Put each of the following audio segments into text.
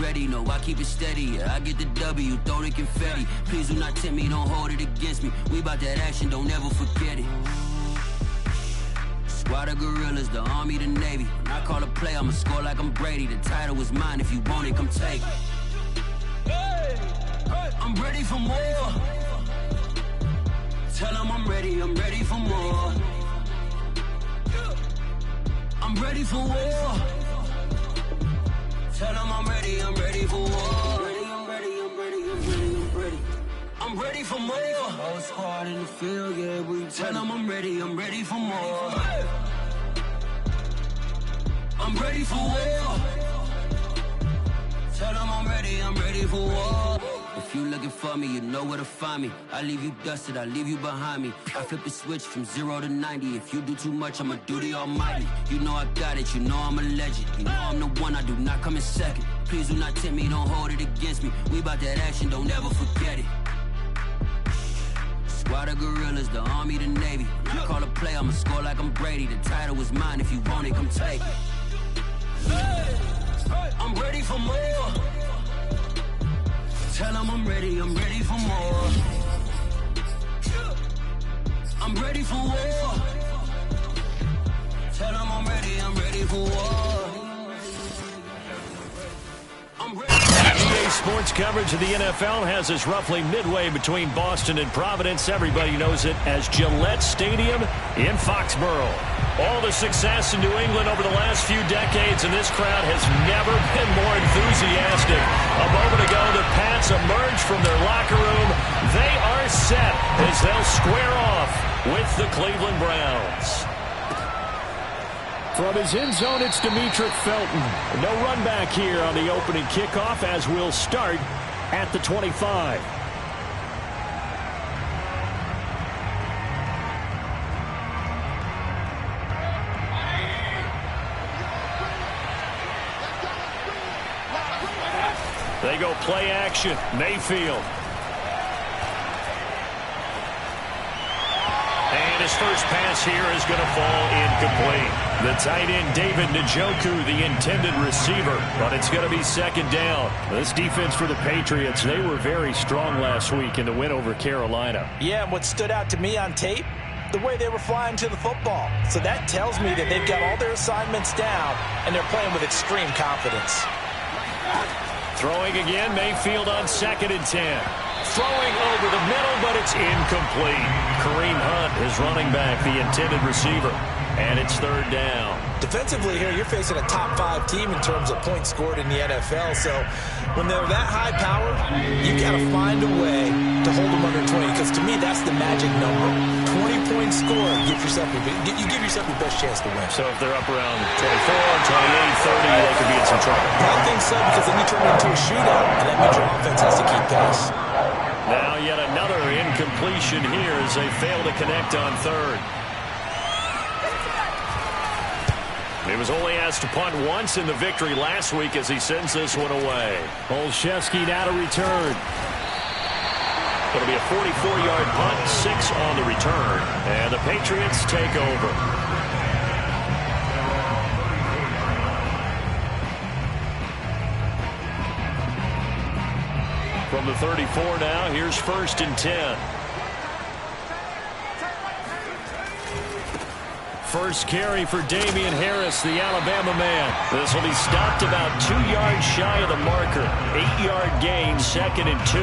ready. No, I keep it steady. Yeah, I get the W, throw the confetti. Please do not tempt me, don't hold it against me. We bout that action, don't ever forget it. Squad of gorillas, the Army, the Navy. When I call a play, I'ma score like I'm Brady. The title is mine, if you want it, come take it. I'm ready for more. Tell them I'm ready for more. I'm ready for war. Tell them I'm ready for war. I'm ready for more. Whole squad in the field, yeah, we tell them I'm ready for more. I'm ready for war. Tell them I'm ready for war. If you looking for me, you know where to find me. I leave you dusted, I leave you behind me. I flip the switch from 0 to 90. If you do too much, I'ma do the almighty. You know I got it, you know I'm a legend. You know I'm the one, I do not come in second. Please do not tempt me, don't hold it against me. We bout that action, don't ever forget it. Squad of gorillas, the Army, the Navy. When I call a play, I'ma score like I'm Brady. The title is mine, if you want it, come take it. I'm ready for more. Tell them I'm ready for more. I'm ready for war. Tell them I'm ready for war. I'm ready. EA Sports coverage of the NFL has us roughly midway between Boston and Providence. Everybody knows it as Gillette Stadium in Foxborough. All the success in New England over the last few decades, and this crowd has never been more enthusiastic. A moment ago, the Pats emerged from their locker room. They are set as they'll square off with the Cleveland Browns. From his end zone, it's Demetric Felton. No run back here on the opening kickoff as we'll start at the 25. They go play action. Mayfield. And his first pass here is going to fall incomplete. The tight end, David Njoku, the intended receiver. But it's going to be second down. This defense for the Patriots, they were very strong last week in the win over Carolina. Yeah, and what stood out to me on tape, the way they were flying to the football. So that tells me that they've got all their assignments down, and they're playing with extreme confidence. Throwing again, Mayfield on 2nd and 10. Throwing over the middle, but it's incomplete. Kareem Hunt is running back, the intended receiver. And it's 3rd down. Defensively here, you're facing a top 5 team in terms of points scored in the NFL. So when they're that high power, you got to find a way to hold them under 20. Because to me, that's the magic number. 20 points scored, you give yourself your best chance to win. So if they're up around 24, 28, 30, they could be in some trouble. I think so, because then you turn it into a shootout, and that means your offense has to keep pace. Now yet another incompletion here as they fail to connect on 3rd. He was only asked to punt once in the victory last week as he sends this one away. Olszewski now to return. It'll be a 44-yard punt, 6 on the return, and the Patriots take over. From the 34 now, here's 1st and 10. First carry for Damian Harris, the Alabama man. This will be stopped about 2 yards shy of the marker. 8-yard gain, 2nd and 2.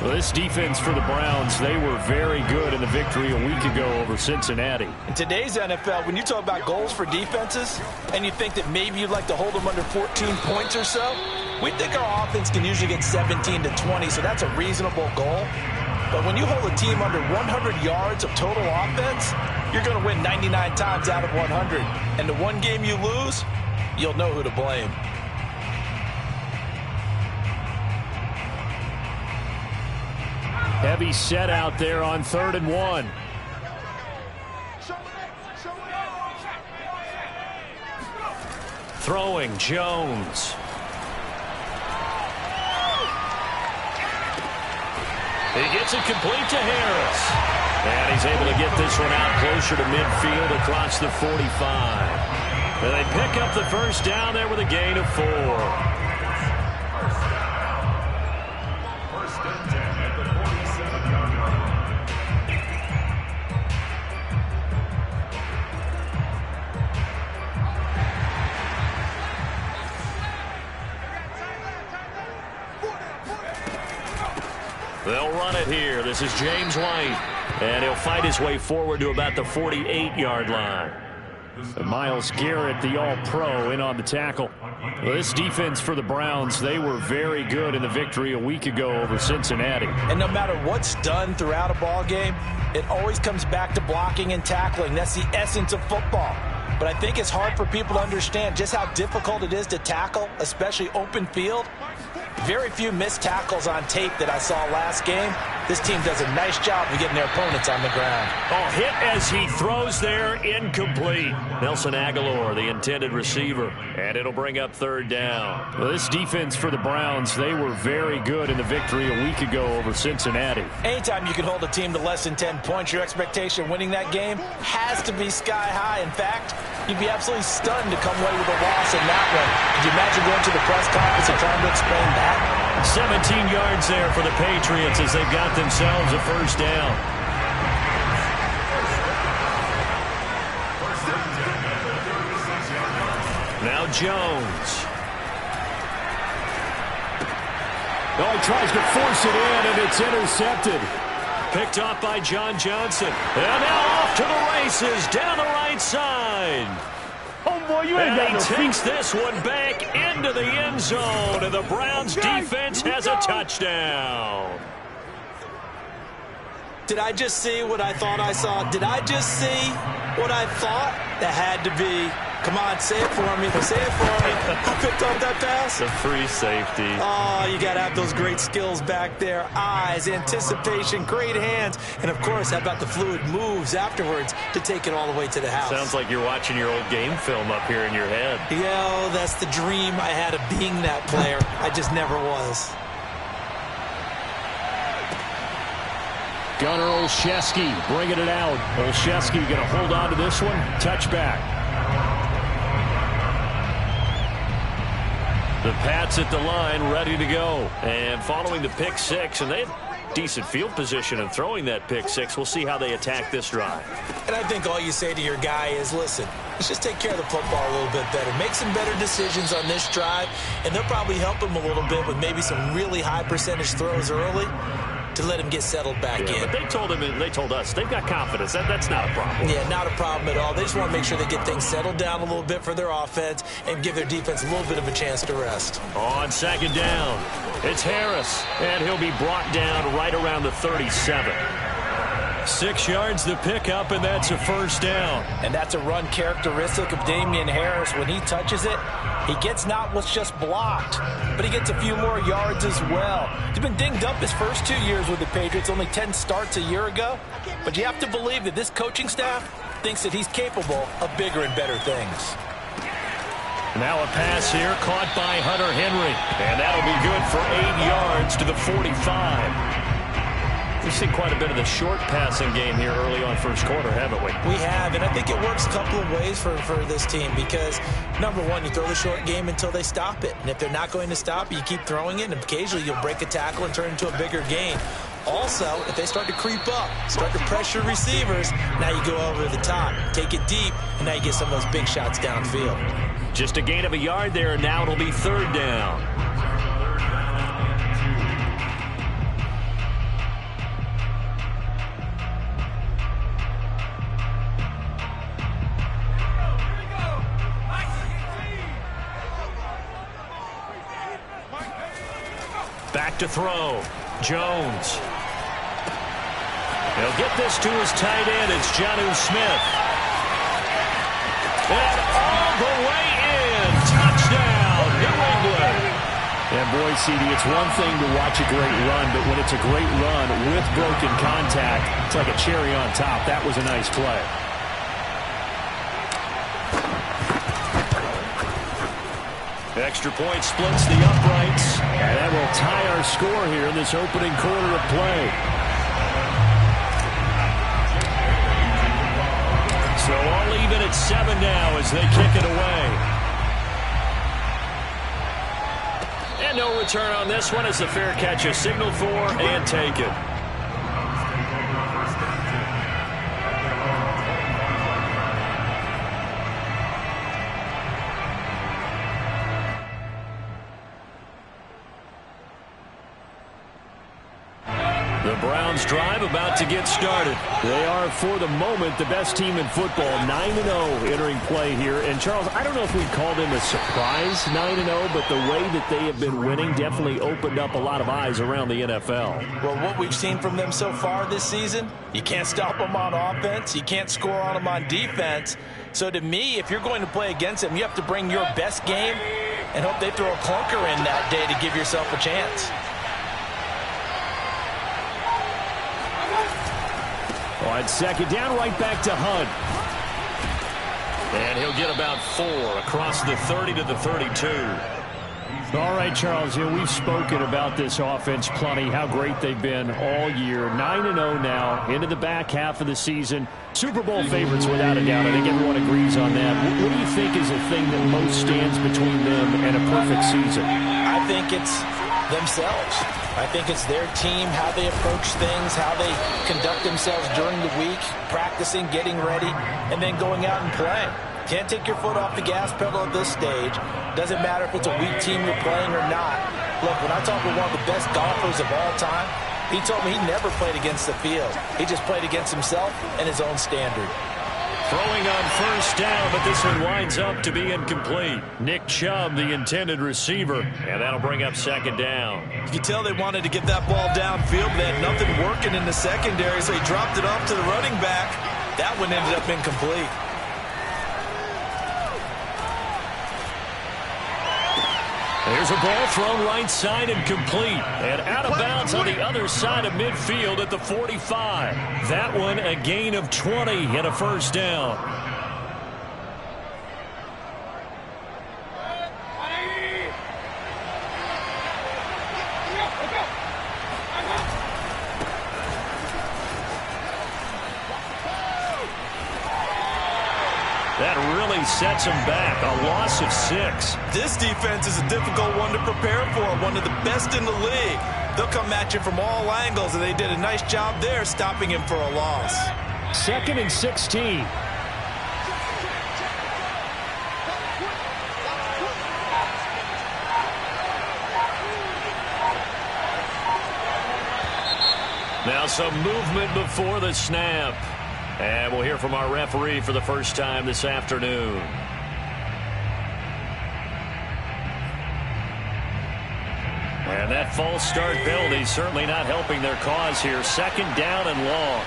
Well, this defense for the Browns, they were very good in the victory a week ago over Cincinnati. In today's NFL, when you talk about goals for defenses, and you think that maybe you'd like to hold them under 14 points or so, we think our offense can usually get 17 to 20, so that's a reasonable goal. But when you hold a team under 100 yards of total offense, you're going to win 99 times out of 100. And the one game you lose, you'll know who to blame. Heavy set out there on 3rd and 1. Throwing, Jones. He gets it complete to Harris. And he's able to get this one out closer to midfield across the 45. And they pick up the first down there with a gain of 4. They'll run it here. This is James White. And he'll fight his way forward to about the 48-yard line. And Myles Garrett, the All-Pro, in on the tackle. Well, this defense for the Browns, they were very good in the victory a week ago over Cincinnati. And no matter what's done throughout a ball game, it always comes back to blocking and tackling. That's the essence of football. But I think it's hard for people to understand just how difficult it is to tackle, especially open field. Very few missed tackles on tape that I saw last game. This team does a nice job of getting their opponents on the ground. Oh, hit as he throws there, incomplete. Nelson Aguilar, the intended receiver, and it'll bring up third down. Well, this defense for the Browns, they were very good in the victory a week ago over Cincinnati. Anytime you can hold a team to less than 10 points, your expectation of winning that game has to be sky high. In fact, you'd be absolutely stunned to come away with a loss in that one. Could you imagine going to the press conference and trying to explain that? 17 yards there for the Patriots as they've got themselves a first down. Now Jones. Oh, he tries to force it in, and it's intercepted. Picked up by John Johnson. And now off to the races down the right side. Oh, boy, you ain't got no feet. He takes this one back into the end zone, and the Browns defense has a touchdown. Did I just see what I thought I saw? Did I just see what I thought? That had to be. Come on, say it for me. Say it for me. Who picked up that pass? The free safety. Oh, you got to have those great skills back there. Eyes, anticipation, great hands. And, of course, how about the fluid moves afterwards to take it all the way to the house? Sounds like you're watching your old game film up here in your head. Yeah, that's the dream I had of being that player. I just never was. Gunnar Olszewski bringing it out. Olszewski going to hold on to this one. Touchback. The Pats at the line, ready to go. And following the pick six, and they have decent field position in throwing that pick six. We'll see how they attack this drive. And I think all you say to your guy is, listen, let's just take care of the football a little bit better. Make some better decisions on this drive, and they'll probably help him a little bit with maybe some really high percentage throws early to let him get settled back in. But they told him, and they told us, they've got confidence. That's not a problem. Yeah, not a problem at all. They just want to make sure they get things settled down a little bit for their offense and give their defense a little bit of a chance to rest. On second down, it's Harris, and he'll be brought down right around the 37. 6 yards the pickup, and that's a first down. And that's a run characteristic of Damian Harris. When he touches it, he gets not what's just blocked, but he gets a few more yards as well. He's been dinged up his first 2 years with the Patriots, only 10 starts a year ago. But you have to believe that this coaching staff thinks that he's capable of bigger and better things. Now a pass here caught by Hunter Henry, and that'll be good for 8 yards to the 45. We've seen quite a bit of the short passing game here early on first quarter, haven't we? We have, and I think it works a couple of ways for this team because, number one, you throw the short game until they stop it. And if they're not going to stop it, you keep throwing it, and occasionally you'll break a tackle and turn it into a bigger gain. Also, if they start to creep up, start to pressure receivers, now you go over the top, take it deep, and now you get some of those big shots downfield. Just a gain of a yard there, and now it'll be third down. Back to throw. Jones. He'll get this to his tight end. It's Jonnu Smith. And all the way in. Touchdown, New England. And boy, CD, it's one thing to watch a great run, but when it's a great run with broken contact, it's like a cherry on top. That was a nice play. Extra point splits the uprights. And that will tie our score here in this opening quarter of play. So all even at 7 now as they kick it away. And no return on this one as the fair catch is signaled for and taken. The Browns drive about to get started. They are, for the moment, the best team in football, 9-0 entering play here. And, Charles, I don't know if we'd call them a surprise 9-0, but the way that they have been winning definitely opened up a lot of eyes around the NFL. Well, what we've seen from them so far this season, you can't stop them on offense. You can't score on them on defense. So, to me, if you're going to play against them, you have to bring your best game and hope they throw a clunker in that day to give yourself a chance. On second down, right back to Hunt. And he'll get about 4 across the 30 to the 32. All right, Charles, we've spoken about this offense plenty, how great they've been all year. 9-0 now, into the back half of the season. Super Bowl favorites without a doubt. I think everyone agrees on that. What do you think is the thing that most stands between them and a perfect season? I think it's themselves. I think it's their team, how they approach things, how they conduct themselves during the week, practicing, getting ready, and then going out and playing. Can't take your foot off the gas pedal at this stage. Doesn't matter if it's a weak team you're playing or not. Look, when I talk with one of the best golfers of all time, he told me he never played against the field. He just played against himself and his own standard. Throwing on first down, but this one winds up to be incomplete. Nick Chubb, the intended receiver, and that'll bring up second down. You can tell they wanted to get that ball downfield, but they had nothing working in the secondary, so he dropped it off to the running back. That one ended up incomplete. There's a ball thrown right side and complete. And out of bounds on the other side of midfield at the 45. That one a gain of 20 and a first down. That really sets them back. A loss of 6. This defense is a difficult one to prepare for. One of the best in the league. They'll come at you from all angles, and they did a nice job there stopping him for a loss. 2nd and 16. Now some movement before the snap. And we'll hear from our referee for the first time this afternoon. And that false start penalty certainly not helping their cause here. 2nd down and long.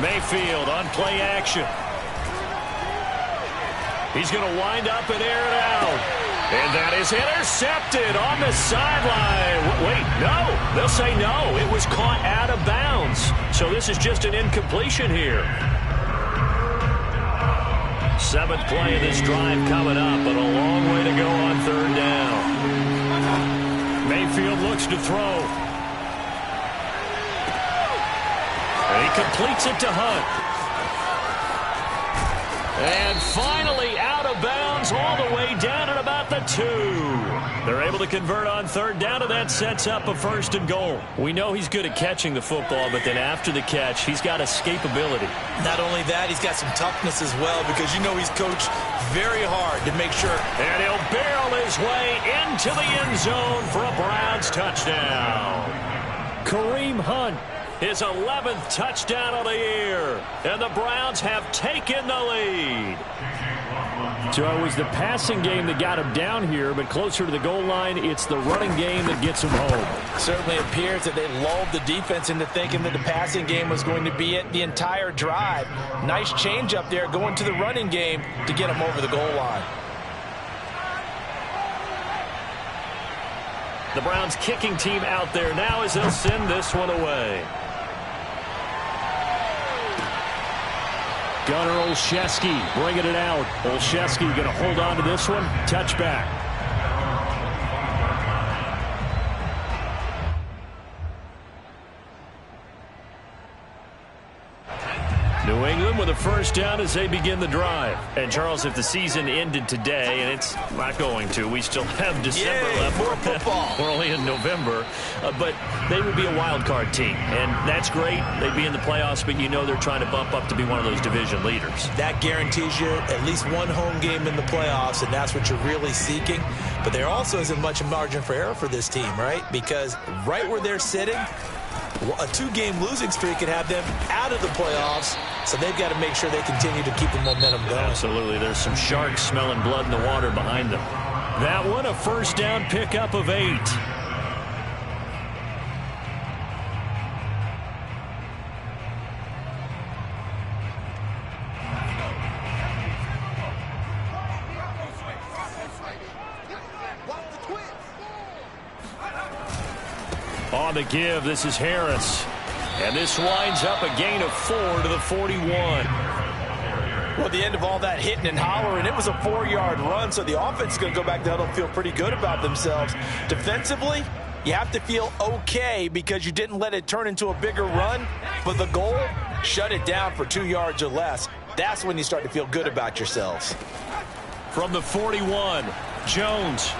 Mayfield on play action. He's going to wind up and air it out. And that is intercepted on the sideline. Wait, no. They'll say no. It was caught out of bounds. So this is just an incompletion here. 7th play of this drive coming up, but a long way to go on 3rd down. Mayfield looks to throw. And he completes it to Hunt. And finally out of bounds all the way down at about the 2. They're able to convert on 3rd down, and that sets up a 1st and goal. We know he's good at catching the football, but then after the catch, he's got escapability. Not only that, he's got some toughness as well, because you know he's coached very hard to make sure. And he'll barrel his way into the end zone for a Browns touchdown. Kareem Hunt. His 11th touchdown of the year. And the Browns have taken the lead. So it was the passing game that got him down here, but closer to the goal line, it's the running game that gets him home. Certainly appears that they lulled the defense into thinking that the passing game was going to be it the entire drive. Nice change up there going to the running game to get him over the goal line. The Browns kicking team out there now as they'll send this one away. Gunnar Olszewski bringing it out. Olszewski going to hold on to this one. Touchback. New England with a first down as they begin the drive. And, Charles, if the season ended today, and it's not going to, we still have December left. More football. We're only in November. But they would be a wild card team. And that's great. They'd be in the playoffs, but you know they're trying to bump up to be one of those division leaders. That guarantees you at least one home game in the playoffs, and that's what you're really seeking. But there also isn't much margin for error for this team, right? Because right where they're sitting, A 2-game losing streak could have them out of the playoffs, so they've got to make sure they continue to keep the momentum going. Absolutely. There's some sharks smelling blood in the water behind them. That one, a first down pickup of 8. On the give, this is Harris. And this winds up a gain of 4 to the 41. Well, at the end of all that hitting and hollering, it was a 4-yard run, so the offense is going to go back down and feel pretty good about themselves. Defensively, you have to feel okay because you didn't let it turn into a bigger run, but the goal, shut it down for 2 yards or less. That's when you start to feel good about yourselves. From the 41, Jones.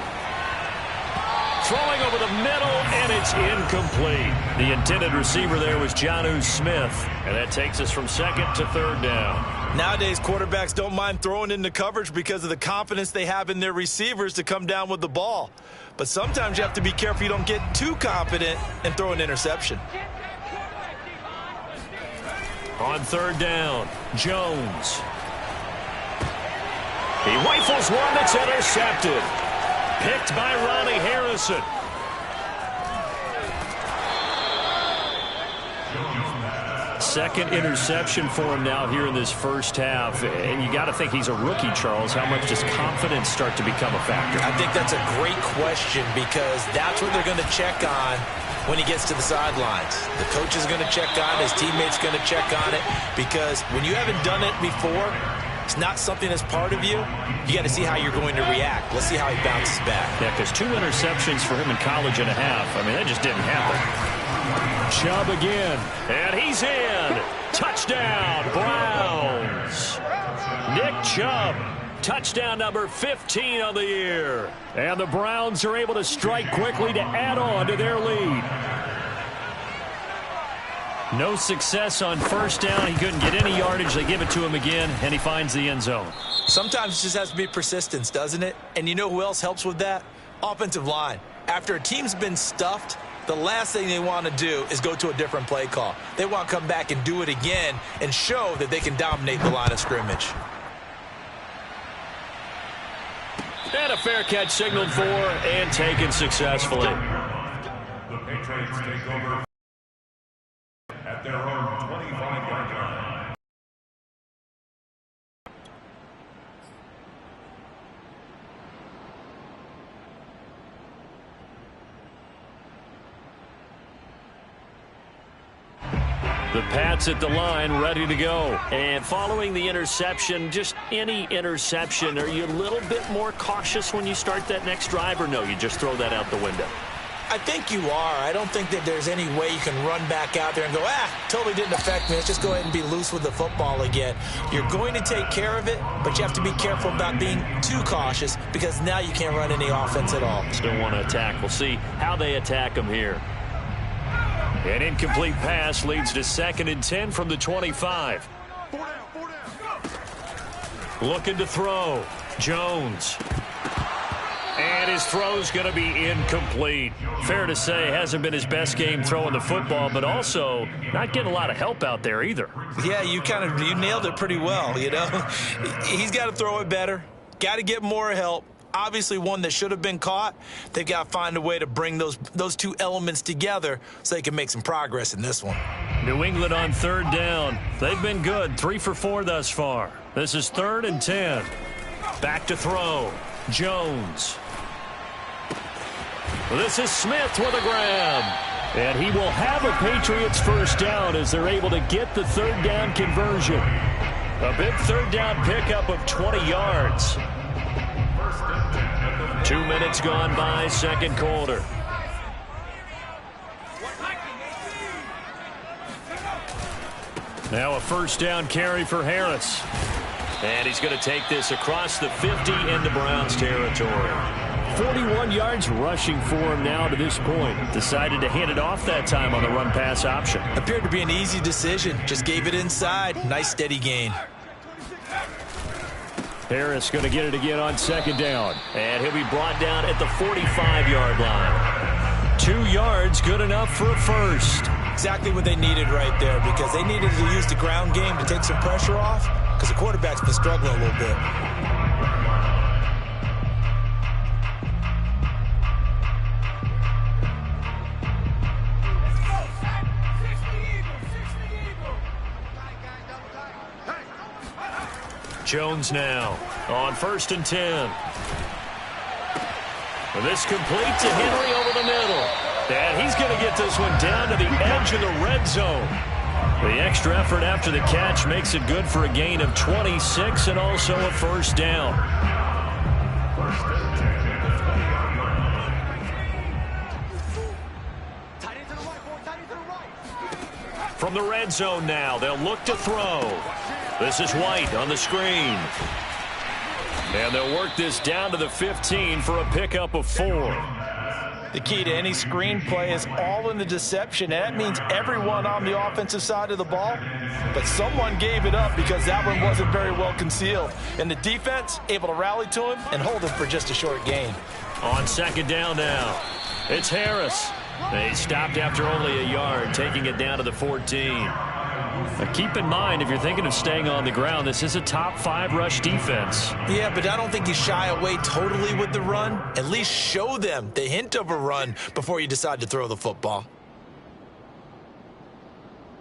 Throwing over the middle, and it's incomplete. The intended receiver there was Jonnu Smith, and that takes us from 2nd to 3rd down. Nowadays, quarterbacks don't mind throwing into coverage because of the confidence they have in their receivers to come down with the ball. But sometimes you have to be careful you don't get too confident and throw an interception. On 3rd down, Jones. He rifles one that's intercepted. Picked by Ronnie Harrison. Second interception for him now here in this first half. And you got to think he's a rookie, Charles. How much does confidence start to become a factor? I think that's a great question because that's what they're going to check on when he gets to the sidelines. The coach is going to check on it. His teammate's going to check on it because when you haven't done it before, it's not something that's part of you. You got to see how you're going to react. Let's see how he bounces back. Yeah, because 2 interceptions for him in college and a half. I mean, that just didn't happen. Chubb again. And he's in. Touchdown, Browns. Nick Chubb. Touchdown number 15 on the year. And the Browns are able to strike quickly to add on to their lead. No success on first down. He couldn't get any yardage. They give it to him again, and he finds the end zone. Sometimes it just has to be persistence, doesn't it? And you know who else helps with that? Offensive line. After a team's been stuffed, the last thing they want to do is go to a different play call. They want to come back and do it again and show that they can dominate the line of scrimmage. And a fair catch signaled for and taken successfully. The Patriots take over at their own 25-yard line. The Pats at the line, ready to go. And following the interception, just any interception, are you a little bit more cautious when you start that next drive, or no, you just throw that out the window? I think you are. I don't think that there's any way you can run back out there and go, totally didn't affect me. Let's just go ahead and be loose with the football again. You're going to take care of it, but you have to be careful about being too cautious because now you can't run any offense at all. Still want to attack. We'll see how they attack them here. An incomplete pass leads to 2nd and 10 from the 25. Looking to throw. Jones. And his throw's going to be incomplete. Fair to say, hasn't been his best game throwing the football, but also not getting a lot of help out there either. Yeah, you nailed it pretty well, you know. He's got to throw it better. Got to get more help. Obviously one that should have been caught. They've got to find a way to bring those two elements together so they can make some progress in this one. New England on 3rd down. They've been good, 3 for 4 thus far. This is 3rd and 10. Back to throw. Jones. This is Smith with a grab. And he will have a Patriots first down as they're able to get the 3rd down conversion. A big 3rd down pickup of 20 yards. 2 minutes gone by, 2nd quarter. Now a first down carry for Harris. And he's going to take this across the 50 into Browns territory. 41 yards rushing for him now to this point. Decided to hand it off that time on the run-pass option. Appeared to be an easy decision. Just gave it inside. Nice steady gain. Harris going to get it again on 2nd down. And he'll be brought down at the 45-yard line. 2 yards, good enough for a first. exactly what they needed right there, because they needed to use the ground game to take some pressure off, because the quarterback's been struggling a little bit. Jones now on 1st and 10. This complete to Henry over the middle. And he's going to get this one down to the edge of the red zone. The extra effort after the catch makes it good for a gain of 26 and also a first down. From the red zone now, they'll look to throw. This is White on the screen. And they'll work this down to the 15 for a pickup of 4. The key to any screen play is all in the deception, and that means everyone on the offensive side of the ball. But someone gave it up because that one wasn't very well concealed. And the defense able to rally to him and hold him for just a short gain. On 2nd down now, it's Harris. They stopped after only a yard, taking it down to the 14. Now keep in mind, if you're thinking of staying on the ground, this is a top 5 rush defense. Yeah, but I don't think you shy away totally with the run. At least show them the hint of a run before you decide to throw the football.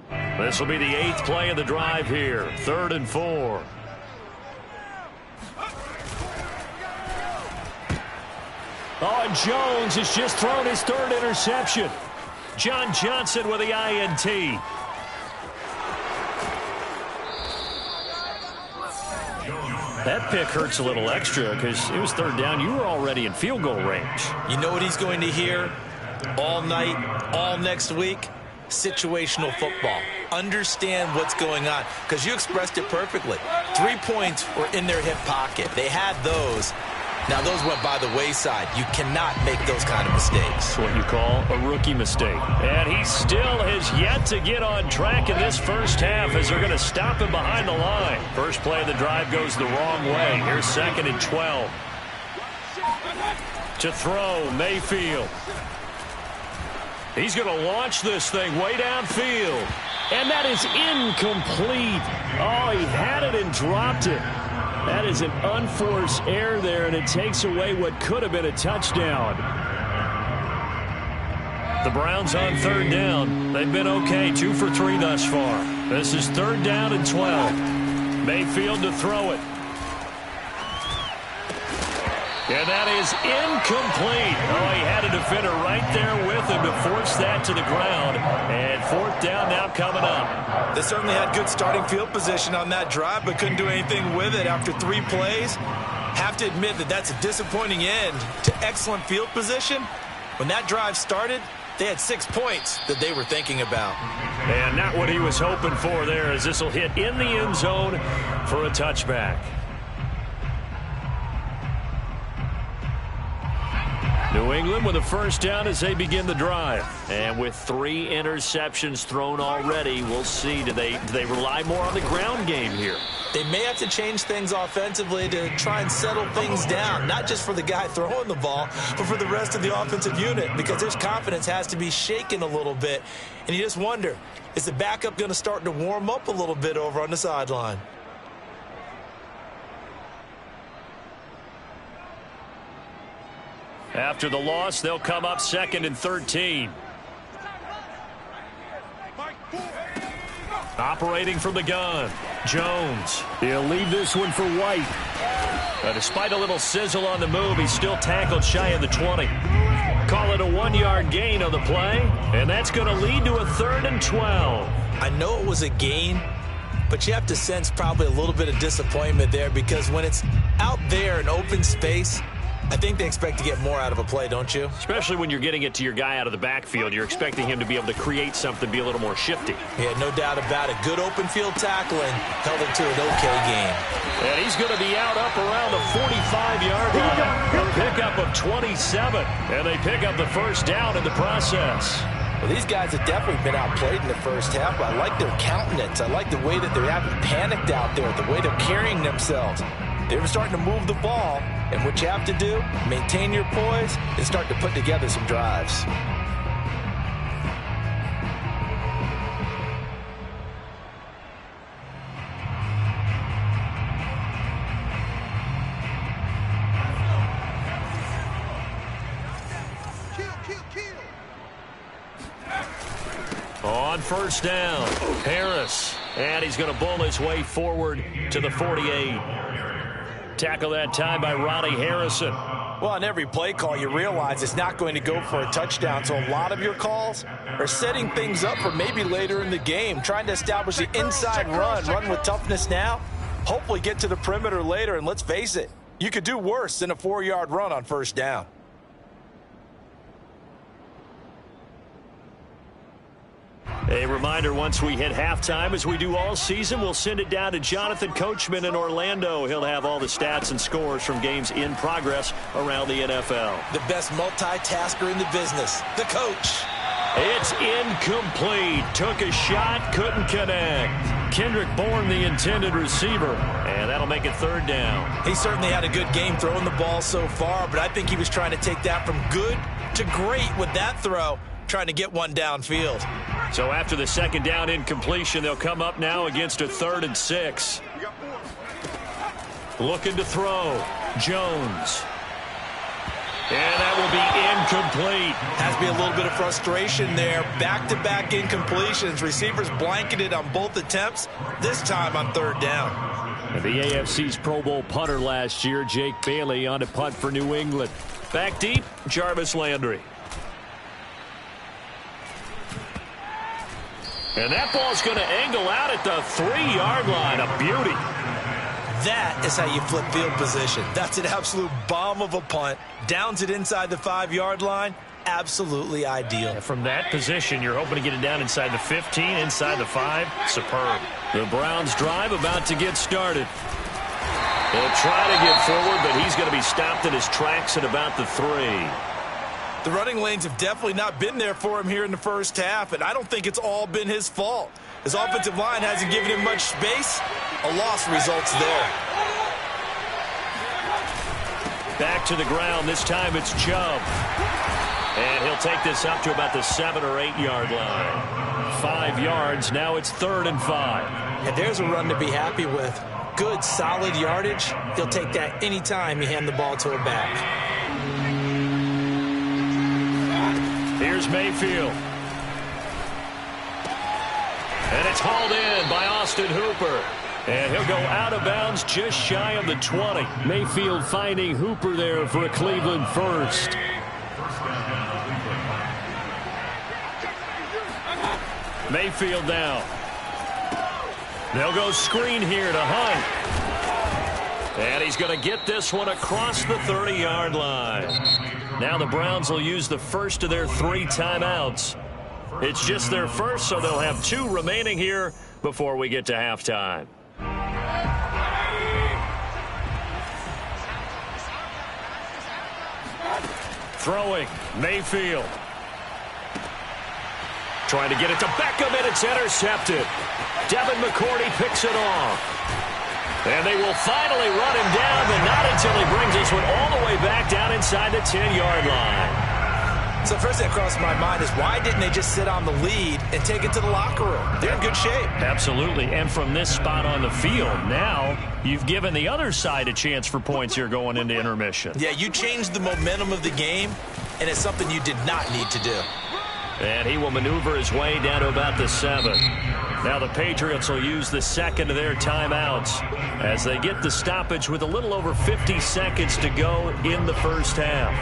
This will be the 8th play of the drive here. 3rd and 4. Oh, and Jones has just thrown his 3rd interception. John Johnson with the INT. That pick hurts a little extra because it was 3rd down. You were already in field goal range. You know what he's going to hear all night, all next week? Situational football. Understand what's going on, because you expressed it perfectly. 3 points were in their hip pocket. They had those. Now, those went by the wayside. You cannot make those kind of mistakes. That's what you call a rookie mistake. And he still has yet to get on track in this first half as they're going to stop him behind the line. First play of the drive goes the wrong way. Here's 2nd and 12. To throw, Mayfield. He's going to launch this thing way downfield. And that is incomplete. Oh, he had it and dropped it. That is an unforced error there, and it takes away what could have been a touchdown. The Browns on 3rd down. They've been okay, 2 for 3 thus far. This is 3rd down and 12. Mayfield to throw it. And that is incomplete. Oh, he had a defender right there with him to force that to the ground. And 4th down now coming up. They certainly had good starting field position on that drive, but couldn't do anything with it after 3 plays. Have to admit that that's a disappointing end to excellent field position. When that drive started, they had 6 points that they were thinking about. And not what he was hoping for there, as this will hit in the end zone for a touchback. New England with a first down as they begin the drive. And with 3 interceptions thrown already, we'll see. Do they rely more on the ground game here? They may have to change things offensively to try and settle things down, not just for the guy throwing the ball, but for the rest of the offensive unit, because their confidence has to be shaken a little bit. And you just wonder, is the backup going to start to warm up a little bit over on the sideline? After the loss, they'll come up 2nd and 13. Operating from the gun, Jones. He'll leave this one for White. Despite a little sizzle on the move, he's still tackled shy of the 20. Call it a 1-yard gain on the play, and that's going to lead to a 3rd and 12. I know it was a gain, but you have to sense probably a little bit of disappointment there, because when it's out there in open space, I think they expect to get more out of a play, don't you? Especially when you're getting it to your guy out of the backfield. You're expecting him to be able to create something, be a little more shifty. Yeah, no doubt about it. Good open field tackling held it to an okay game. And he's going to be out up around the 45-yard line. A pickup of 27. And they pick up the first down in the process. Well, these guys have definitely been outplayed in the first half, but I like their countenance. I like the way that they haven't panicked out there, the way they're carrying themselves. They were starting to move the ball, and what you have to do, maintain your poise and start to put together some drives. On first down, Harris. And he's going to bull his way forward to the 48. Tackle that time by Ronnie Harrison. Well, on every play call, you realize it's not going to go for a touchdown. So a lot of your calls are setting things up for maybe later in the game, trying to establish the inside run with toughness now, hopefully get to the perimeter later. And let's face it, you could do worse than a 4-yard run on first down. A reminder, once we hit halftime, as we do all season, we'll send it down to Jonathan Coachman in Orlando. He'll have all the stats and scores from games in progress around the NFL. The best multitasker in the business, the coach. It's incomplete. Took a shot, couldn't connect. Kendrick Bourne, the intended receiver, and that'll make it third down. He certainly had a good game throwing the ball so far, but I think he was trying to take that from good to great with that throw, trying to get one downfield. So after the second down incompletion, they'll come up now against a 3rd and 6. Looking to throw. Jones. And that will be incomplete. Has to be a little bit of frustration there. Back-to-back incompletions. Receivers blanketed on both attempts, this time on 3rd down. And the AFC's Pro Bowl punter last year, Jake Bailey, on to punt for New England. Back deep, Jarvis Landry. And that ball's going to angle out at the 3-yard line. A beauty. That is how you flip field position. That's an absolute bomb of a punt. Downs it inside the 5-yard line. Absolutely ideal. And from that position, you're hoping to get it down inside the 15, inside the 5. Superb. The Browns drive about to get started. They'll try to get forward, but he's going to be stopped in his tracks at about the 3. The running lanes have definitely not been there for him here in the first half, and I don't think it's all been his fault. His offensive line hasn't given him much space. A loss results there. Back to the ground. This time it's Chubb. And he'll take this up to about the 7 or 8-yard line. 5 yards. Now it's 3rd and 5. And there's a run to be happy with. Good, solid yardage. He'll take that anytime you hand the ball to a back. Here's Mayfield. And it's hauled in by Austin Hooper. And he'll go out of bounds just shy of the 20. Mayfield finding Hooper there for a Cleveland first. Mayfield now. They'll go screen here to Hunt. And he's going to get this one across the 30-yard line. Now the Browns will use the first of their 3 timeouts. It's just their first, so they'll have 2 remaining here before we get to halftime. Throwing, Mayfield. Trying to get it to Beckham, and it's intercepted. Devin McCourty picks it off. And they will finally run him down, but not until he brings this one all the way back down inside the 10-yard line. So first thing that crossed my mind is why didn't they just sit on the lead and take it to the locker room? They're in good shape. Absolutely. And from this spot on the field, now you've given the other side a chance for points here going into intermission. Yeah, you changed the momentum of the game, and it's something you did not need to do. And he will maneuver his way down to about the 7. Now the Patriots will use the second of their timeouts as they get the stoppage with a little over 50 seconds to go in the first half.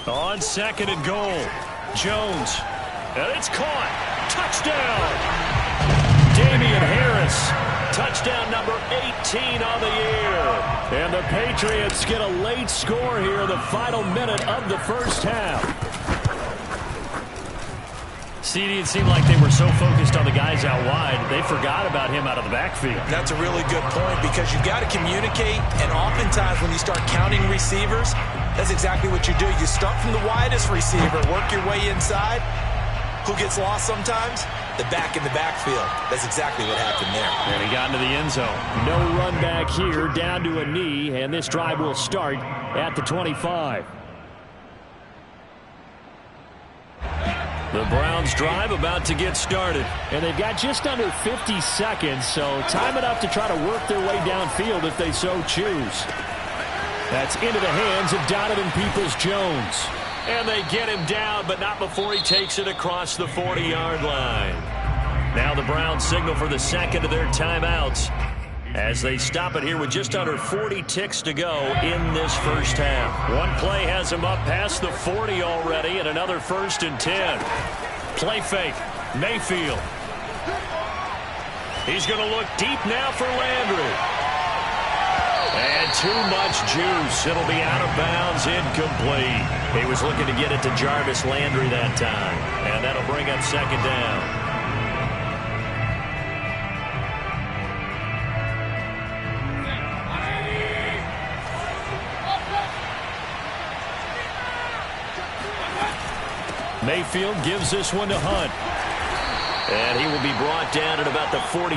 On 2nd and goal, Jones. And it's caught. Touchdown. Damian Harris. Touchdown number 18 on the year. And the Patriots get a late score here in the final minute of the first half. CD, it seemed like they were so focused on the guys out wide, they forgot about him out of the backfield. That's a really good point because you've got to communicate, and oftentimes when you start counting receivers, that's exactly what you do. You start from the widest receiver, work your way inside. Who gets lost sometimes? The back in the backfield. That's exactly what happened there. And he got into the end zone. No run back here, down to a knee, and this drive will start at the 25. The Browns drive about to get started. And they've got just under 50 seconds, so time enough to try to work their way downfield if they so choose. That's into the hands of Donovan Peoples-Jones. And they get him down, but not before he takes it across the 40-yard line. Now the Browns signal for the second of their timeouts as they stop it here with just under 40 ticks to go in this first half. One play has him up past the 40 already, and another 1st and 10. Play fake. Mayfield. He's going to look deep now for Landry. And too much juice. It'll be out of bounds, incomplete. He was looking to get it to Jarvis Landry that time. And that'll bring up 2nd down. Mayfield gives this one to Hunt. And he will be brought down at about the 43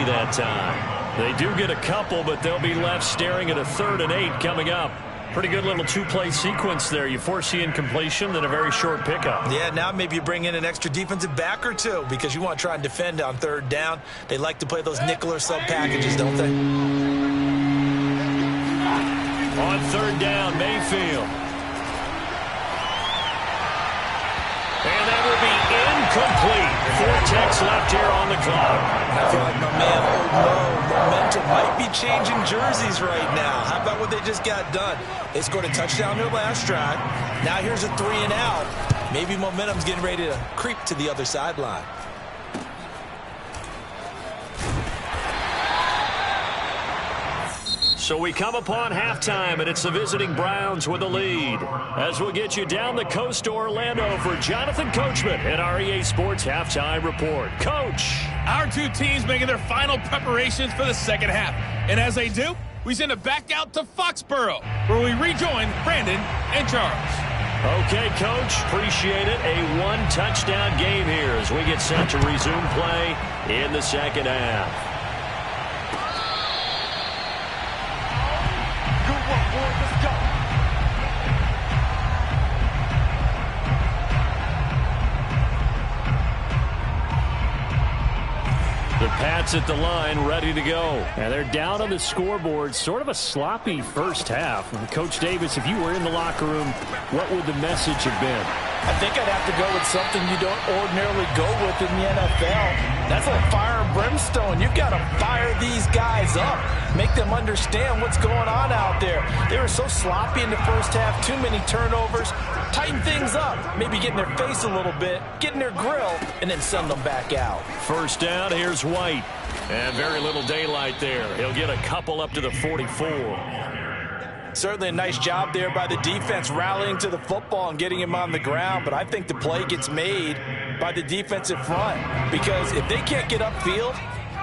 that time. They do get a couple, but they'll be left staring at a 3rd and 8 coming up. Pretty good little 2-play sequence there. You force the incompletion, then a very short pickup. Yeah, now maybe you bring in an extra defensive back or two because you want to try and defend on 3rd down. They like to play those nickel or sub packages, don't they? On 3rd down, Mayfield. And that will be incomplete. 4 ticks left here on the clock. I feel like my man Momentum might be changing jerseys right now. How about what they just got done? They scored a touchdown their last drive. Now here's a 3 and out. Maybe Momentum's getting ready to creep to the other sideline. So we come upon halftime, and it's the visiting Browns with the lead. As we'll get you down the coast to Orlando for Jonathan Coachman at our EA Sports Halftime Report. Coach. Our two teams making their final preparations for the second half. And as they do, we send it back out to Foxborough, where we rejoin Brandon and Charles. Okay, Coach. Appreciate it. A 1-touchdown game here as we get set to resume play in the second half. The Pats at the line, ready to go. And they're down on the scoreboard. Sort of a sloppy first half. And Coach Davis, if you were in the locker room, what would the message have been? I think I'd have to go with something you don't ordinarily go with in the NFL. That's like fire and brimstone. You've got to fire these guys up. Make them understand what's going on out there. They were so sloppy in the first half. Too many turnovers. Tighten things up. Maybe get in their face a little bit. Get in their grill. And then send them back out. First down, here's White. And very little daylight there. He'll get a couple up to the 44. Certainly a nice job there by the defense rallying to the football and getting him on the ground. But I think the play gets made by the defensive front. Because if they can't get upfield,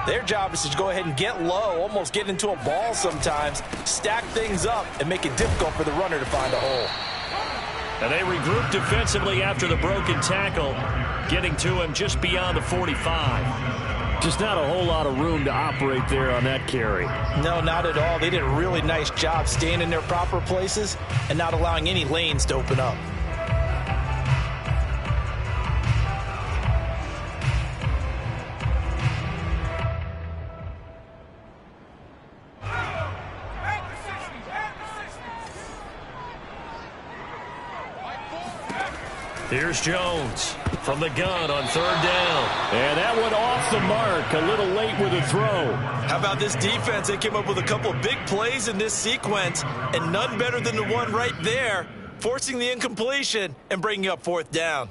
their job is to go ahead and get low, almost get into a ball sometimes, stack things up, and make it difficult for the runner to find a hole. And they regroup defensively after the broken tackle, getting to him just beyond the 45. Just not a whole lot of room to operate there on that carry. No, not at all. They did a really nice job staying in their proper places and not allowing any lanes to open up. Here's Jones from the gun on 3rd down. And that one off the mark, a little late with a throw. How about this defense? They came up with a couple of big plays in this sequence, and none better than the one right there, forcing the incompletion and bringing up 4th down.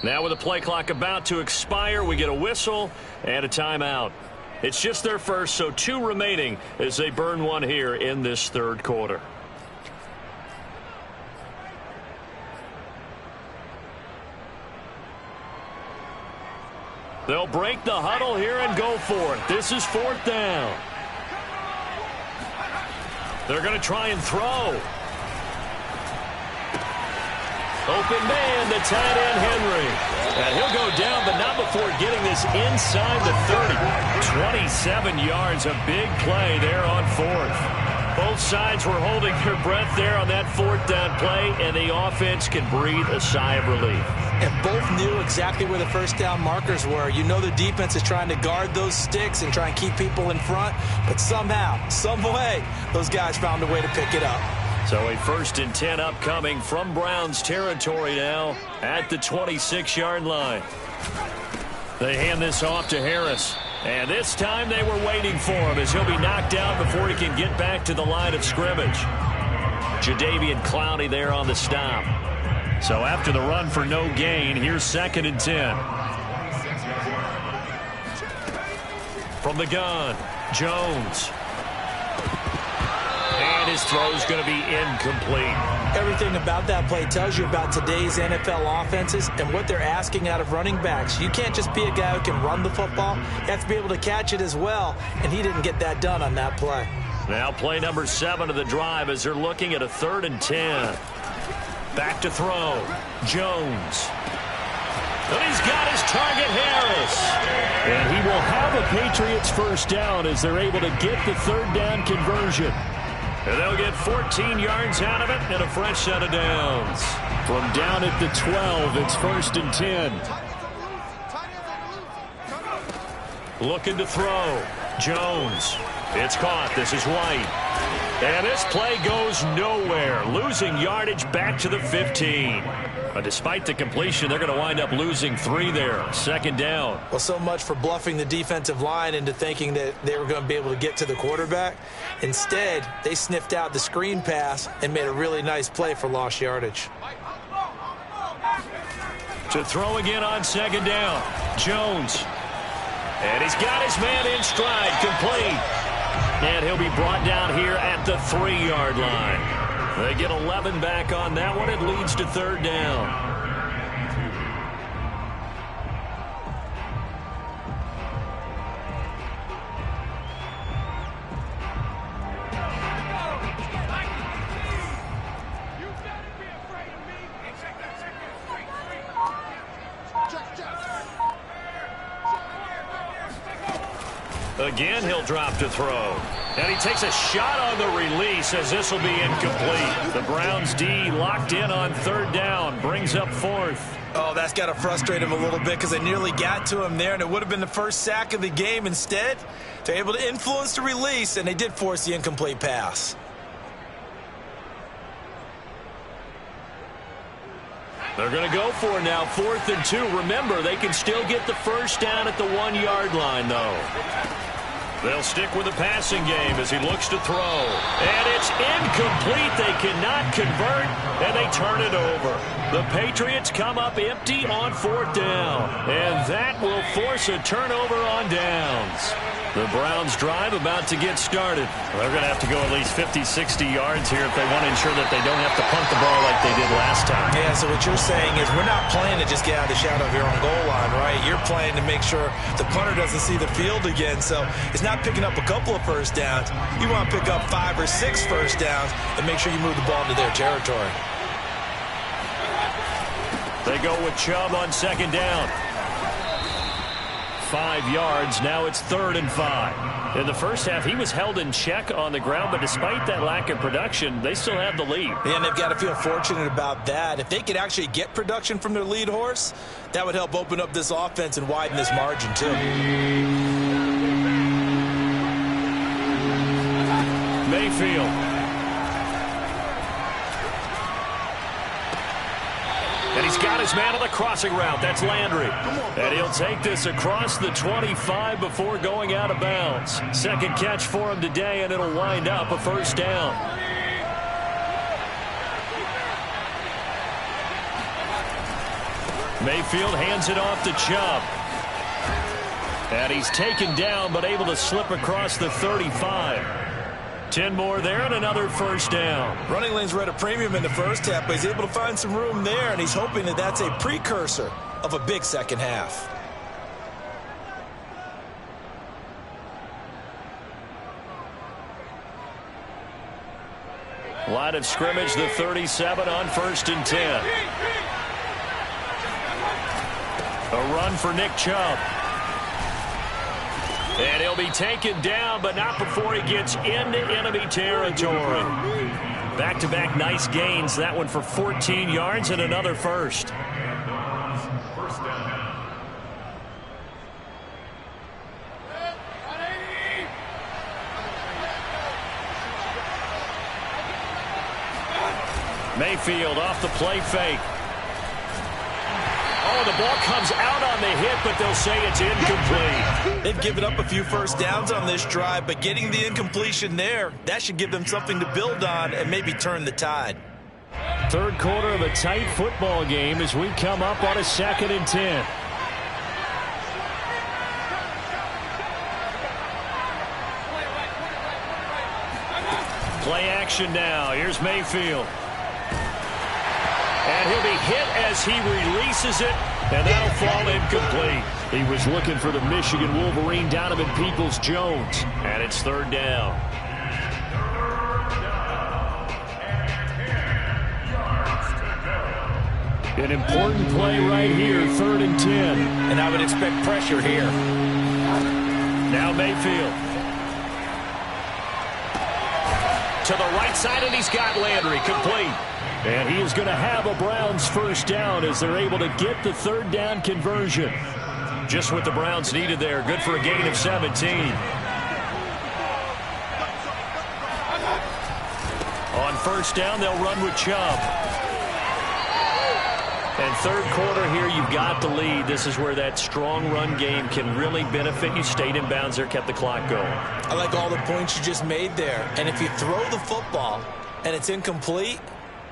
Now with the play clock about to expire, we get a whistle and a timeout. It's just their first, so 2 remaining as they burn one here in this 3rd quarter. They'll break the huddle here and go for it. This is 4th down. They're going to try and throw. Open man, the tight end, Henry. And he'll go down, but not before getting this inside the 30. 27 yards, a big play there on fourth. Both sides were holding their breath there on that fourth down play, and the offense can breathe a sigh of relief. And both knew exactly where the first down markers were. You know the defense is trying to guard those sticks and try and keep people in front, but somehow, some way, those guys found a way to pick it up. So a 1st and 10 upcoming from Browns territory now at the 26-yard line. They hand this off to Harris. And this time they were waiting for him as he'll be knocked down before he can get back to the line of scrimmage. Jadeveon Clowney there on the stop. So after the run for no gain, here's 2nd and 10. From the gun, Jones. And his throw's going to be incomplete. Everything about that play tells you about today's NFL offenses and what they're asking out of running backs. You can't just be a guy who can run the football. You have to be able to catch it as well, and he didn't get that done on that play. Now play number 7 of the drive as they're looking at a 3rd and 10. Back to throw. Jones. And he's got his target, Harris. And he will have a Patriots first down as they're able to get the 3rd down conversion. And they'll get 14 yards out of it and a fresh set of downs. From down at the 12, it's 1st and 10. Looking to throw. Jones. It's caught. This is White. And this play goes nowhere. Losing yardage back to the 15. But despite the completion, they're going to wind up losing 3 there. 2nd down. Well, so much for bluffing the defensive line into thinking that they were going to be able to get to the quarterback. Instead, they sniffed out the screen pass and made a really nice play for lost yardage. To throw again on 2nd down. Jones. And he's got his man in stride. Complete. And he'll be brought down here at the 3-yard line. They get 11 back on that one. It leads to 3rd down. Again, he'll drop to throw. And he takes a shot on the release as this will be incomplete. The Browns D locked in on 3rd down. Brings up 4th. Oh, that's got to frustrate him a little bit because they nearly got to him there, and it would have been the first sack of the game. Instead, they're able to influence the release, and they did force the incomplete pass. They're going to go for it now, 4th and 2. Remember, they can still get the first down at the 1-yard line, though. They'll stick with the passing game as he looks to throw. And it's incomplete. They cannot convert, and they turn it over. The Patriots come up empty on 4th down, and that will force a turnover on downs. The Browns drive about to get started. They're going to have to go at least 50, 60 yards here if they want to ensure that they don't have to punt the ball like they did last time. Yeah, so what you're saying is we're not playing to just get out of the shadow of your own goal line, right? You're playing to make sure the punter doesn't see the field again. So it's not picking up a couple of first downs. You want to pick up 5 or 6 first downs and make sure you move the ball into their territory. They go with Chubb on 2nd down. 5 yards. Now it's 3rd and 5. In the first half, he was held in check on the ground, but despite that lack of production, they still have the lead. Yeah, and they've got to feel fortunate about that. If they could actually get production from their lead horse, that would help open up this offense and widen this margin, too. Mayfield. And he's got his man on the crossing route. That's Landry. And he'll take this across the 25 before going out of bounds. 2nd catch for him today, and it'll wind up a first down. Mayfield hands it off to Chubb. And he's taken down, but able to slip across the 35. 10 more there and another first down. Running lanes were at a premium in the first half, but he's able to find some room there, and he's hoping that that's a precursor of a big second half. Line of scrimmage, the 37 on 1st and 10. A run for Nick Chubb. And he'll be taken down, but not before he gets into enemy territory. Back-to-back nice gains. That one for 14 yards and another first. Mayfield off the play fake. Oh, the ball comes out on the hit, but they'll say it's incomplete. They've given up a few first downs on this drive, but getting the incompletion there, that should give them something to build on and maybe turn the tide. Third quarter of a tight football game as we come up on a 2nd and 10. Play action now. Here's Mayfield. And he'll be hit as he releases it, and that'll fall incomplete. He was looking for the Michigan Wolverine, Donovan Peoples-Jones, and it's 3rd down. An important play right here, 3rd and 10. And I would expect pressure here. Now Mayfield. To the right side, and he's got Landry complete. And he is going to have a Browns first down as they're able to get the 3rd down conversion. Just what the Browns needed there. Good for a gain of 17. On 1st down, they'll run with Chubb. And 3rd quarter here, you've got the lead. This is where that strong run game can really benefit you. Stayed in bounds there, kept the clock going. I like all the points you just made there. And if you throw the football and it's incomplete,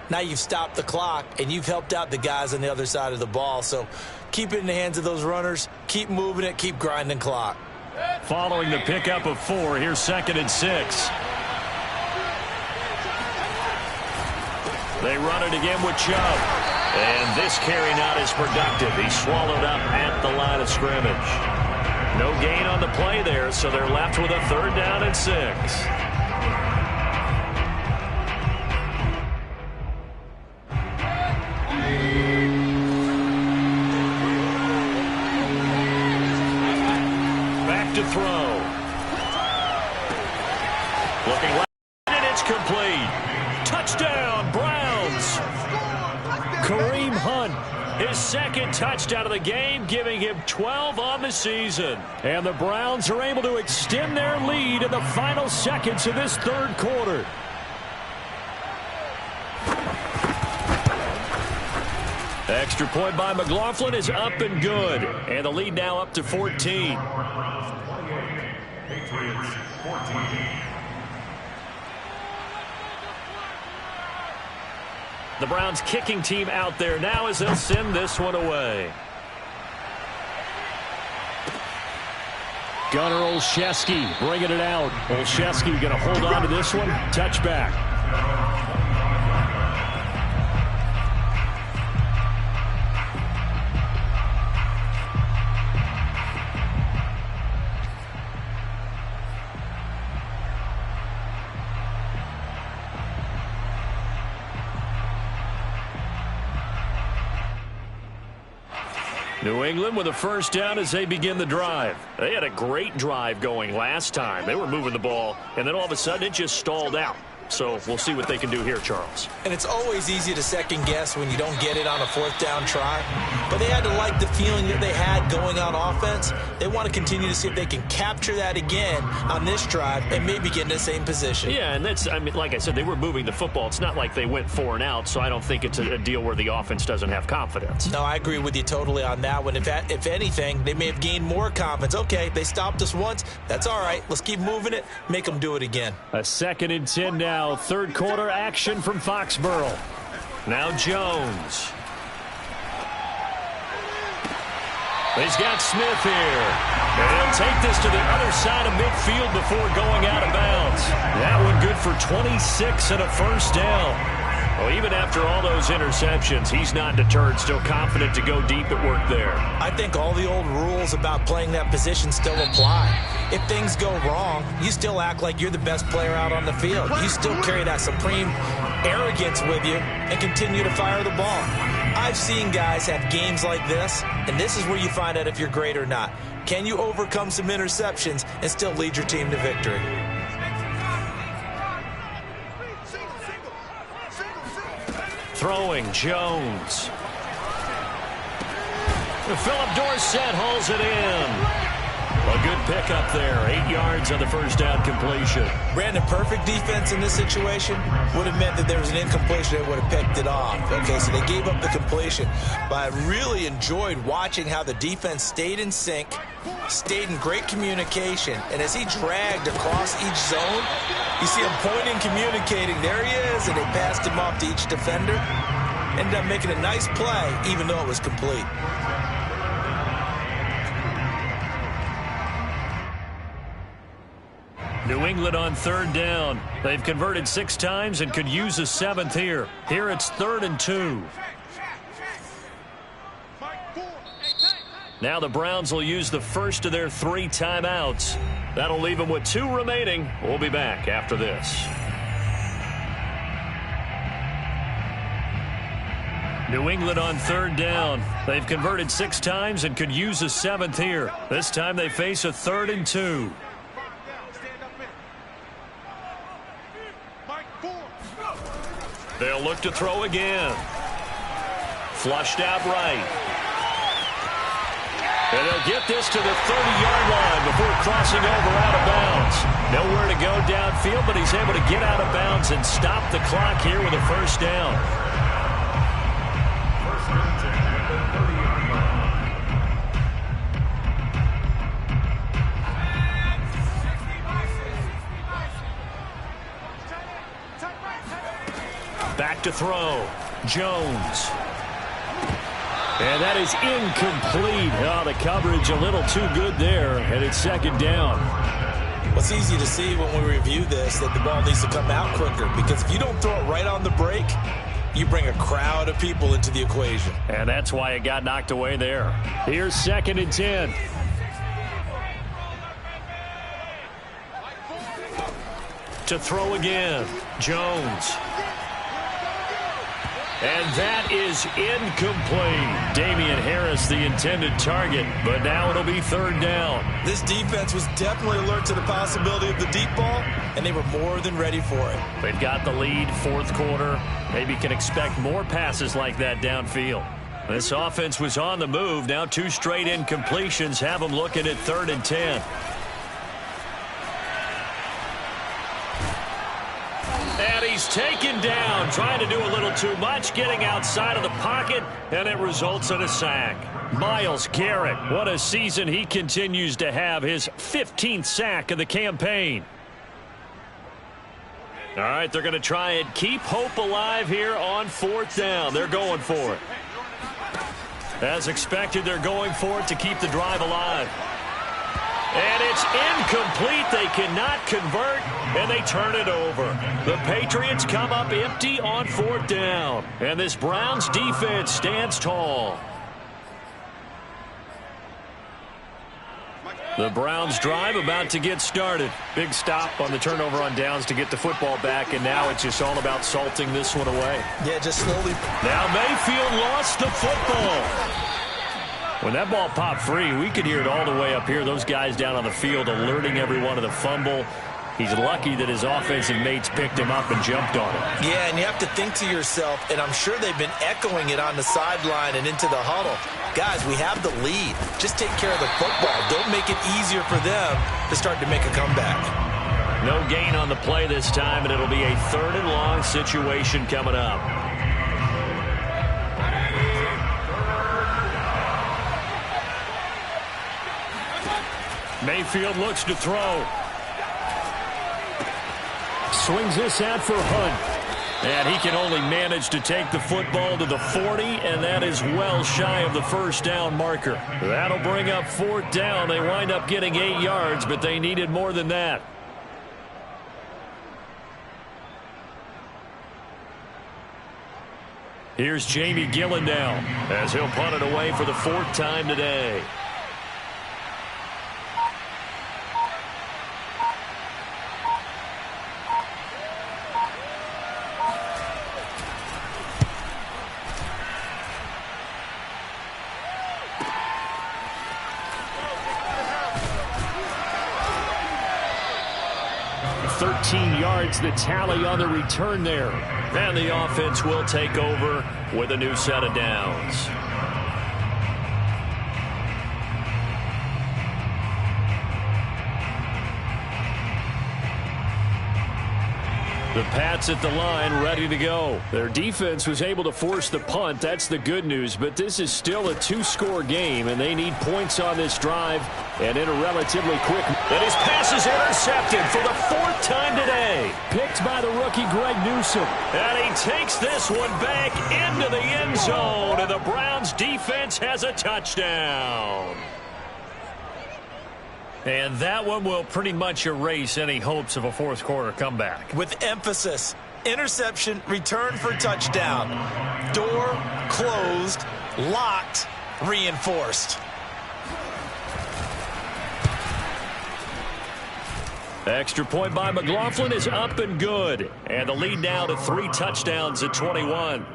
now you've stopped the clock and you've helped out the guys on the other side of the ball. So keep it in the hands of those runners. Keep moving it. Keep grinding clock. Following the pickup of 4, here's 2nd and 6. They run it again with Chubb. And this carry not as productive. He's swallowed up at the line of scrimmage. No gain on the play there, so they're left with a 3rd down and 6. Back to throw. Looking left, and it's complete. Touchdown, Browns. Kareem Hunt, His 2nd touchdown of the game, giving him 12 on the season. and the Browns are able to extend their lead in the final seconds of this 3rd quarter. Extra point by McLaughlin is up and good. And the lead now up to 14. Patriots 14. The Browns kicking team out there now as they'll send this one away. Gunnar Olszewski bringing it out. Olszewski going to hold on to this one. Touchback. New England with a first down as they begin the drive. They had a great drive going last time. They were moving the ball, and then all of a sudden it just stalled out. So we'll see what they can do here, Charles. And it's always easy to second guess when you don't get it on a 4th down try. But they had to like the feeling that they had going on offense. They want to continue to see if they can capture that again on this drive and maybe get in the same position. Yeah, and that's, I mean, like I said, they were moving the football. It's not like they went 4 and out, so I don't think it's a deal where the offense doesn't have confidence. No, I agree with you totally on that one. If anything, they may have gained more confidence. Okay, they stopped us once. That's all right. Let's keep moving it. Make them do it again. A 2nd and 10 now. 3rd quarter action from Foxborough. Now Jones. He's got Smith here. And he'll take this to the other side of midfield before going out of bounds. That one good for 26 and a first down. Well, even after all those interceptions, he's not deterred, still confident to go deep at work there. I think all the old rules about playing that position still apply. If things go wrong, you still act like you're the best player out on the field. You still carry that supreme arrogance with you and continue to fire the ball. I've seen guys have games like this, and this is where you find out if you're great or not. Can you overcome some interceptions and still lead your team to victory? Throwing, Jones. Philip Dorsett hauls it in. A good pickup there. 8 yards on the first down completion. Brandon, perfect defense in this situation would have meant that there was an incompletion that would have picked it off. Okay, so they gave up the completion. But I really enjoyed watching how the defense stayed in sync, stayed in great communication. And as he dragged across each zone, you see him pointing, communicating. There he is, and they passed him off to each defender. Ended up making a nice play, even though it was complete. New England on third down. They've converted 6 times and could use a 7th here. Here it's 3rd and 2. Now the Browns will use the first of their 3 timeouts. That'll leave them with 2 remaining. We'll be back after this. New England on third down. They've converted 6 times and could use a 7th here. This time they face a 3rd and 2. They'll look to throw again. Flushed out right. And they'll get this to the 30-yard line before crossing over out of bounds. Nowhere to go downfield, but he's able to get out of bounds and stop the clock here with a first down. Back to throw. Jones. And that is incomplete. Oh, the coverage a little too good there, and it's 2nd down. Well, it's easy to see when we review this that the ball needs to come out quicker, because if you don't throw it right on the break, you bring a crowd of people into the equation. And that's why it got knocked away there. Here's 2nd and 10. To throw again. Jones. And that is incomplete. Damian Harris, the intended target, but now it'll be 3rd down. This defense was definitely alert to the possibility of the deep ball, and they were more than ready for it. They've got the lead, 4th quarter. Maybe can expect more passes like that downfield. This offense was on the move. Now 2 straight incompletions have them looking at 3rd and 10. And he's taken down, trying to do a little too much, getting outside of the pocket, and it results in a sack. Myles Garrett, what a season he continues to have, his 15th sack of the campaign. All right, they're going to try and keep hope alive here on 4th down. They're going for it. As expected, they're going for it to keep the drive alive. And it's incomplete. They cannot convert, and they turn it over. The Patriots come up empty on 4th down, and this Browns defense stands tall. The Browns drive about to get started. Big stop on the turnover on downs to get the football back, and now it's just all about salting this one away. Yeah, just slowly. Now Mayfield lost the football. When that ball popped free, we could hear it all the way up here. Those guys down on the field alerting everyone of the fumble. He's lucky that his offensive mates picked him up and jumped on him. Yeah, and you have to think to yourself, and I'm sure they've been echoing it on the sideline and into the huddle. Guys, we have the lead. Just take care of the football. Don't make it easier for them to start to make a comeback. No gain on the play this time, and it'll be a 3rd and long situation coming up. Mayfield looks to throw. Swings this out for Hunt. And he can only manage to take the football to the 40, and that is well shy of the first down marker. That'll bring up 4th down. They wind up getting 8 yards, but they needed more than that. Here's Jamie Gillen now as he'll punt it away for the 4th time today. Yards the tally on the return there. And the offense will take over with a new set of downs. The Pats at the line, ready to go. Their defense was able to force the punt. That's the good news. But this is still a 2-score game, and they need points on this drive and in a relatively quick. And his pass is intercepted for the 4th time today. Picked by the rookie Greg Newsome. And he takes this one back into the end zone, and the Browns defense has a touchdown. And that one will pretty much erase any hopes of a 4th quarter comeback. With emphasis, interception, return for touchdown. Door closed, locked, reinforced. Extra point by McLaughlin is up and good. And the lead now to 3 touchdowns at 21.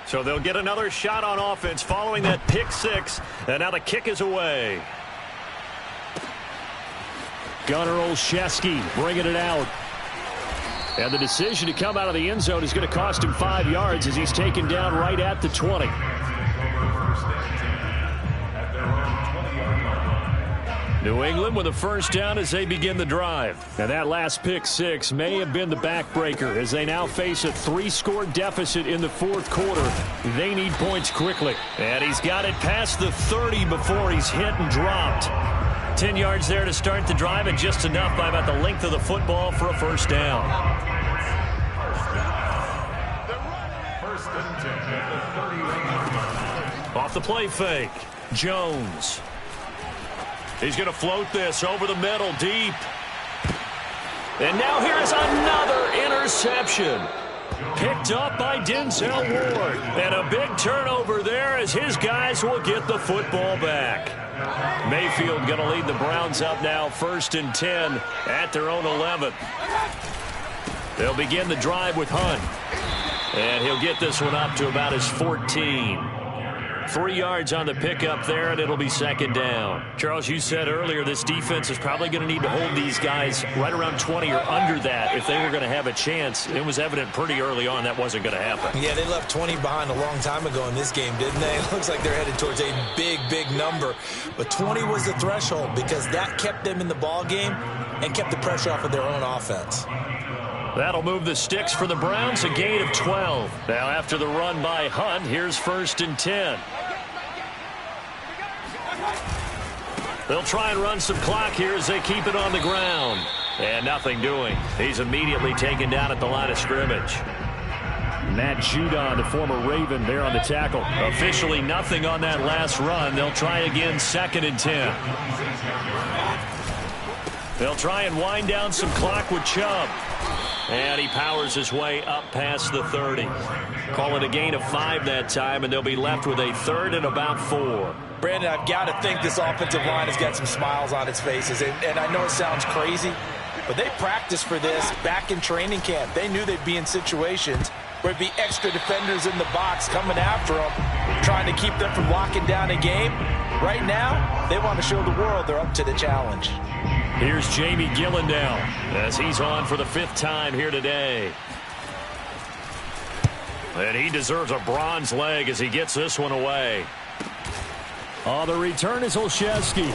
So they'll get another shot on offense following that pick 6. And now the kick is away. Gunnar Olszewski bringing it out. And the decision to come out of the end zone is going to cost him 5 yards as he's taken down right at the 20. New England with a first down as they begin the drive. And that last pick 6 may have been the backbreaker as they now face a 3-score deficit in the 4th quarter. They need points quickly. And he's got it past the 30 before he's hit and dropped. 10 yards there to start the drive, and just enough by about the length of the football for a first down. First and 10 at the 30. Off the play fake, Jones. He's going to float this over the middle, deep. And now here's another interception. Picked up by Denzel Ward. And a big turnover there as his guys will get the football back. Mayfield going to lead the Browns up now, 1st and 10 at their own 11. They'll begin the drive with Hunt. And he'll get this one up to about his 14. 3 yards on the pickup there, and it'll be 2nd down. Charles, you said earlier this defense is probably going to need to hold these guys right around 20 or under that if they were going to have a chance. It was evident pretty early on that wasn't going to happen. Yeah, they left 20 behind a long time ago in this game, didn't they? It looks like they're headed towards a big, big number. But 20 was the threshold because that kept them in the ball game and kept the pressure off of their own offense. That'll move the sticks for the Browns, a gain of 12. Now after the run by Hunt, here's 1st and 10. They'll try and run some clock here as they keep it on the ground. And nothing doing. He's immediately taken down at the line of scrimmage. Matt Judon, the former Raven, there on the tackle. Officially nothing on that last run. They'll try again, 2nd and 10. They'll try and wind down some clock with Chubb. And he powers his way up past the 30. Call it a gain of 5 that time, and they'll be left with a 3rd and about 4. Brandon, I've got to think this offensive line has got some smiles on its faces. And I know it sounds crazy, but they practiced for this back in training camp. They knew they'd be in situations where it'd be extra defenders in the box coming after them, trying to keep them from locking down a game. Right now, they want to show the world they're up to the challenge. Here's Jamie Gillen now as he's on for the 5th time here today. And he deserves a bronze leg as he gets this one away. Oh, the return is Olszewski.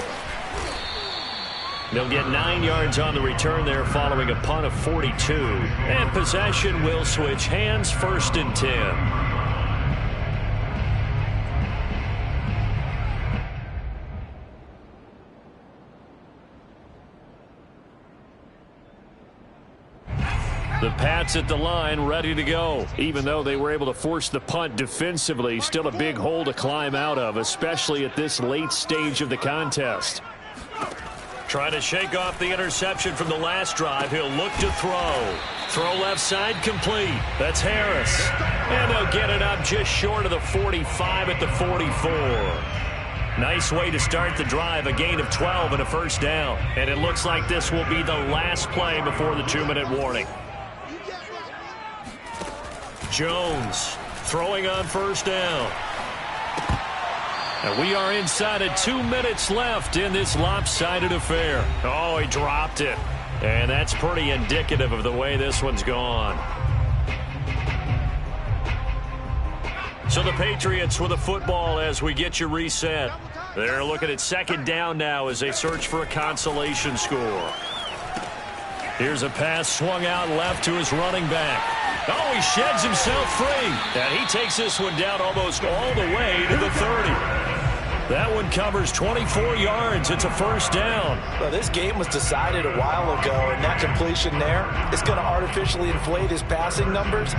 They'll get 9 yards on the return there following a punt of 42. And possession will switch hands, 1st and 10. The Pats at the line, ready to go. Even though they were able to force the punt defensively, still a big hole to climb out of, especially at this late stage of the contest. Trying to shake off the interception from the last drive. He'll look to throw. Throw left side complete. That's Harris. And they'll get it up just short of the 45 at the 44. Nice way to start the drive. A gain of 12 and a first down. And it looks like this will be the last play before the 2-minute warning. Jones throwing on first down. And we are inside of 2 minutes left in this lopsided affair. Oh, he dropped it. And that's pretty indicative of the way this one's gone. So the Patriots with the football as we get you reset. They're looking at second down now as they search for a consolation score. Here's a pass swung out left to his running back. Oh, he sheds himself free. And he takes this one down almost all the way to the 30. That one covers 24 yards. It's a first down. Well, this game was decided a while ago, and that completion there is going to artificially inflate his passing numbers.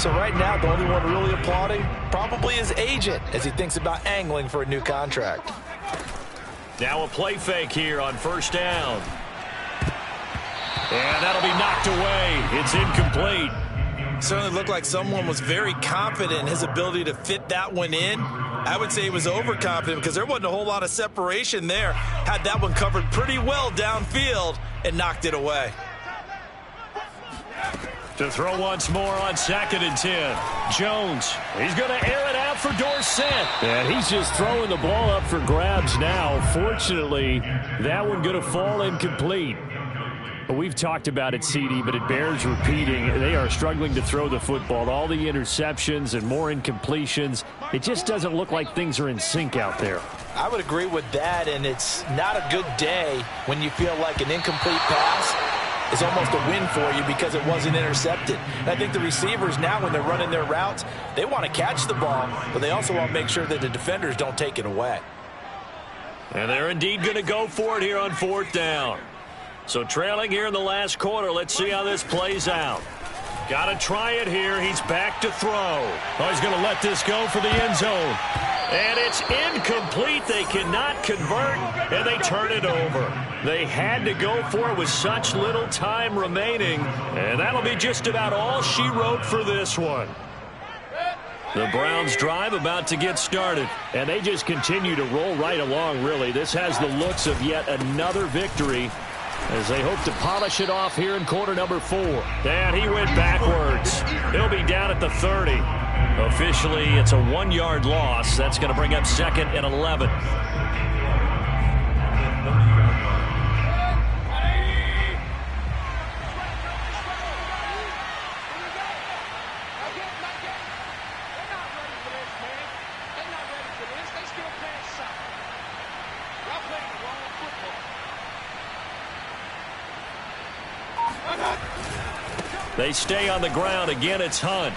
So right now, the only one really applauding probably his agent as he thinks about angling for a new contract. Now a play fake here on first down. And that'll be knocked away. It's incomplete. Certainly looked like someone was very confident in his ability to fit that one in. I would say he was overconfident because there wasn't a whole lot of separation there. Had that one covered pretty well downfield and knocked it away. To throw once more on 2nd and 10. Jones, he's going to air it out for Dorsett. And he's just throwing the ball up for grabs now. Fortunately, that one going to fall incomplete. We've talked about it, CD, but it bears repeating. They are struggling to throw the football. All the interceptions and more incompletions. It just doesn't look like things are in sync out there. I would agree with that, and it's not a good day when you feel like an incomplete pass is almost a win for you because it wasn't intercepted. And I think the receivers now, when they're running their routes, they want to catch the ball, but they also want to make sure that the defenders don't take it away. And they're indeed going to go for it here on 4th down. So trailing here in the last quarter, let's see how this plays out. Got to try it here. He's back to throw. Oh, he's going to let this go for the end zone. And it's incomplete. They cannot convert, and they turn it over. They had to go for it with such little time remaining, and that'll be just about all she wrote for this one. The Browns drive about to get started. And they just continue to roll right along, really. This has the looks of yet another victory as they hope to polish it off here in quarter number 4. And he went backwards. He'll be down at the 30. Officially, it's a 1-yard loss. That's going to bring up 2nd and 11. They stay on the ground. Again, it's Hunt.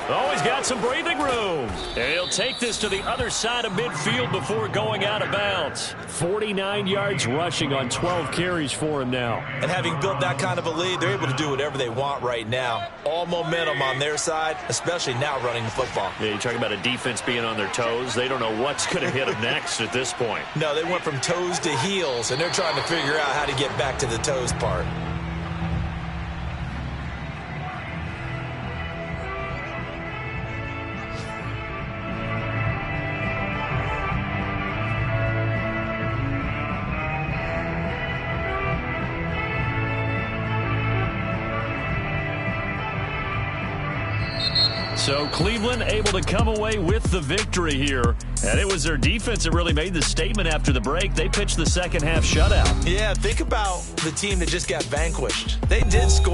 Oh, he's got some breathing room. And he'll take this to the other side of midfield before going out of bounds. 49 yards rushing on 12 carries for him now. And having built that kind of a lead, they're able to do whatever they want right now. All momentum on their side, especially now running the football. Yeah, you're talking about a defense being on their toes. They don't know what's going to hit them next at this point. No, they went from toes to heels, and they're trying to figure out how to get back to the toes part. So Cleveland able to come away with the victory here. And it was their defense that really made the statement after the break. They pitched the second half shutout. Yeah, think about the team that just got vanquished. They did score.